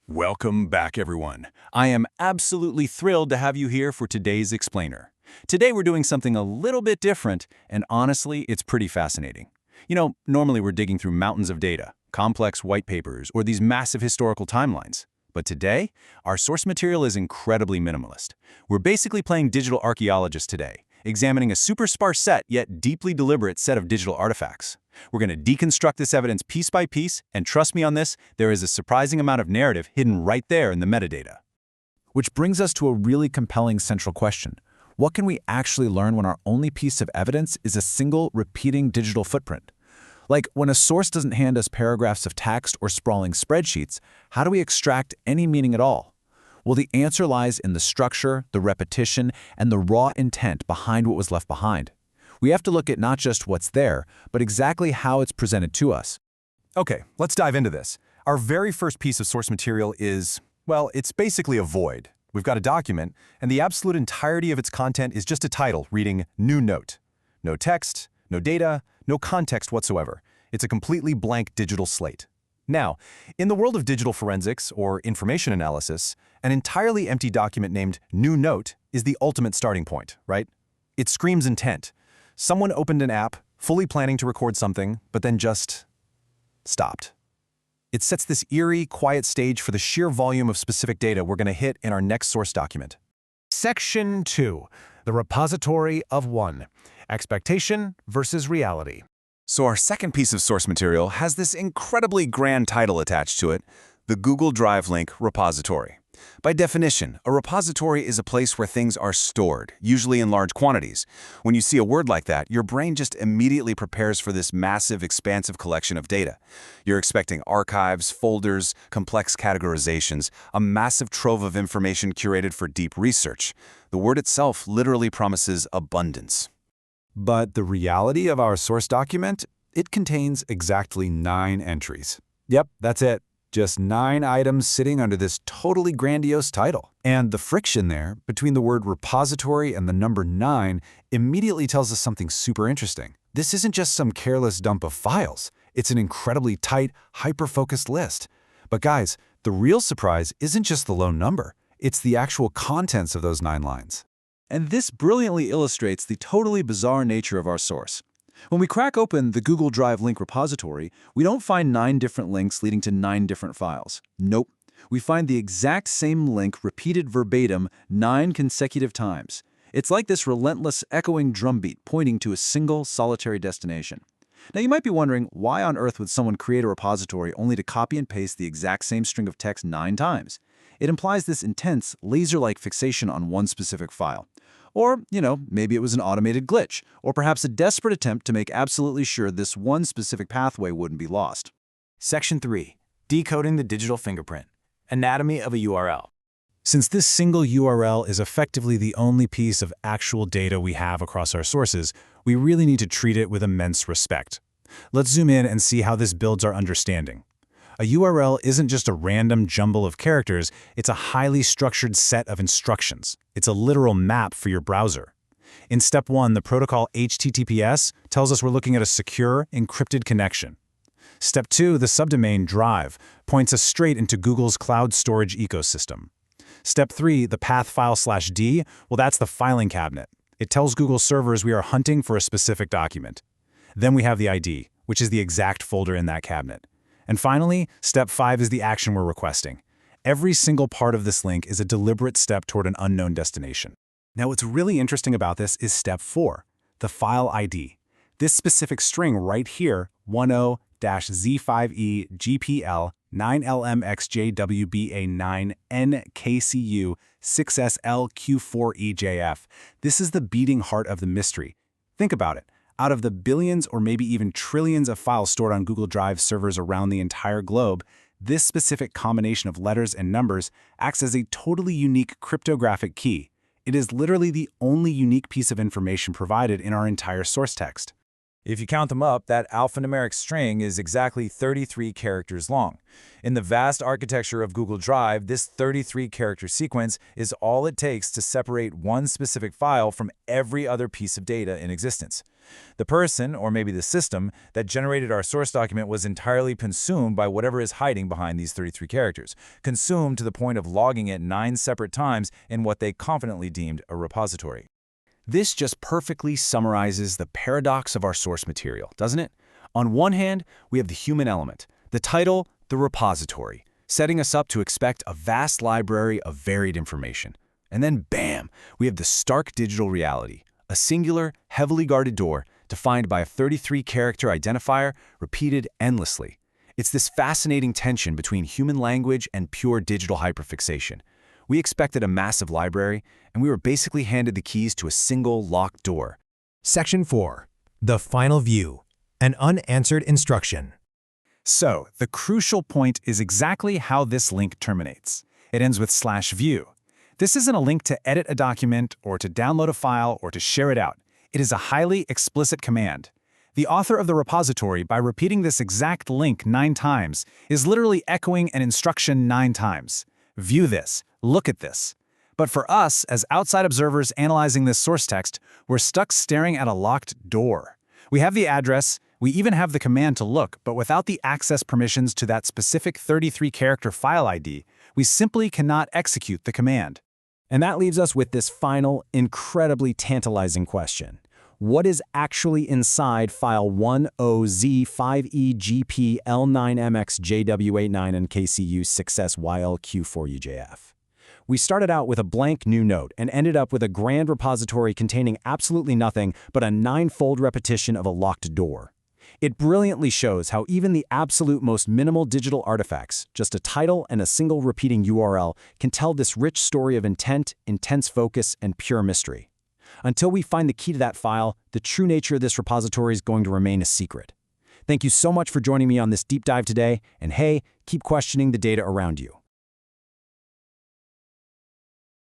Welcome back, everyone. I am absolutely thrilled to have you here for today's explainer. Today we're doing something a little bit different, and honestly, it's pretty fascinating. Normally we're digging through mountains of data, complex white papers, or these massive historical timelines. But today, our source material is incredibly minimalist. We're basically playing digital archaeologists today, examining a super sparse set yet deeply deliberate set of digital artifacts. We're going to deconstruct this evidence piece by piece, and trust me on this, there is a surprising amount of narrative hidden right there in the metadata. Which brings us to a really compelling central question. What can we actually learn when our only piece of evidence is a single, repeating digital footprint? Like, when a source doesn't hand us paragraphs of text or sprawling spreadsheets, how do we extract any meaning at all? Well, the answer lies in the structure, the repetition, and the raw intent behind what was left behind. We have to look at not just what's there, but exactly how it's presented to us. Okay, let's dive into this. Our very first piece of source material is, well, it's basically a void. We've got a document, and the absolute entirety of its content is just a title reading New Note. No text, no data, no context whatsoever. It's a completely blank digital slate. Now, in the world of digital forensics or information analysis, an entirely empty document named New Note is the ultimate starting point, right? It screams intent. Someone opened an app, fully planning to record something, but then just stopped. It sets this eerie, quiet stage for the sheer volume of specific data we're going to hit in our next source document. Section 2. The repository of one. Expectation versus reality. So our second piece of source material has this incredibly grand title attached to it, the Google Drive Link Repository. By definition, a repository is a place where things are stored, usually in large quantities. When you see a word like that, your brain just immediately prepares for this massive, expansive collection of data. You're expecting archives, folders, complex categorizations, a massive trove of information curated for deep research. The word itself literally promises abundance. But the reality of our source document, it contains exactly 9 entries. Yep, that's it. Just 9 items sitting under this totally grandiose title. And the friction there between the word repository and the number 9 immediately tells us something super interesting. This isn't just some careless dump of files. It's an incredibly tight, hyper-focused list. But guys, the real surprise isn't just the low number. It's the actual contents of those 9 lines. And this brilliantly illustrates the totally bizarre nature of our source. When we crack open the Google Drive Link Repository, we don't find 9 different links leading to 9 different files. Nope. We find the exact same link repeated verbatim 9 consecutive times. It's like this relentless, echoing drumbeat pointing to a single, solitary destination. Now, you might be wondering, why on earth would someone create a repository only to copy and paste the exact same string of text 9 times? It implies this intense, laser-like fixation on one specific file. Or, maybe it was an automated glitch, or perhaps a desperate attempt to make absolutely sure this one specific pathway wouldn't be lost. Section 3. Decoding the digital fingerprint. Anatomy of a URL. Since this single URL is effectively the only piece of actual data we have across our sources, we really need to treat it with immense respect. Let's zoom in and see how this builds our understanding. A URL isn't just a random jumble of characters, it's a highly structured set of instructions. It's a literal map for your browser. In step 1, the protocol HTTPS tells us we're looking at a secure, encrypted connection. Step 2, the subdomain Drive, points us straight into Google's cloud storage ecosystem. Step 3, the path file/D, well, that's the filing cabinet. It tells Google servers we are hunting for a specific document. Then we have the ID, which is the exact folder in that cabinet. And finally, step 5 is the action we're requesting. Every single part of this link is a deliberate step toward an unknown destination. Now, what's really interesting about this is step 4, the file ID. This specific string right here, 10-Z5E-GPL-9LMXJWBA9NKCU6SLQ4EJF. This is the beating heart of the mystery. Think about it. Out of the billions or maybe even trillions of files stored on Google Drive servers around the entire globe, this specific combination of letters and numbers acts as a totally unique cryptographic key. It is literally the only unique piece of information provided in our entire source text. If you count them up, that alphanumeric string is exactly 33 characters long. In the vast architecture of Google Drive, this 33-character sequence is all it takes to separate one specific file from every other piece of data in existence. The person, or maybe the system, that generated our source document was entirely consumed by whatever is hiding behind these 33 characters, consumed to the point of logging it 9 separate times in what they confidently deemed a repository. This just perfectly summarizes the paradox of our source material, doesn't it? On one hand, we have the human element, the title, the repository, setting us up to expect a vast library of varied information. And then bam, we have the stark digital reality, a singular, heavily guarded door defined by a 33-character identifier repeated endlessly. It's this fascinating tension between human language and pure digital hyperfixation. We expected a massive library, and we were basically handed the keys to a single locked door. Section 4. The Final View. An Unanswered Instruction. So, the crucial point is exactly how this link terminates. It ends with /view. This isn't a link to edit a document, or to download a file, or to share it out. It is a highly explicit command. The author of the repository, by repeating this exact link 9 times, is literally echoing an instruction 9 times. View this. Look at this. But for us, as outside observers analyzing this source text, we're stuck staring at a locked door. We have the address, we even have the command to look, but without the access permissions to that specific 33-character file ID, we simply cannot execute the command. And that leaves us with this final, incredibly tantalizing question. What is actually inside file 10Z5EGPL9MXJW89 and KCU6SYLQ4UJF? We started out with a blank new note and ended up with a grand repository containing absolutely nothing but a 9-fold repetition of a locked door. It brilliantly shows how even the absolute most minimal digital artifacts, just a title and a single repeating URL, can tell this rich story of intent, intense focus, and pure mystery. Until we find the key to that file, the true nature of this repository is going to remain a secret. Thank you so much for joining me on this deep dive today, and hey, keep questioning the data around you.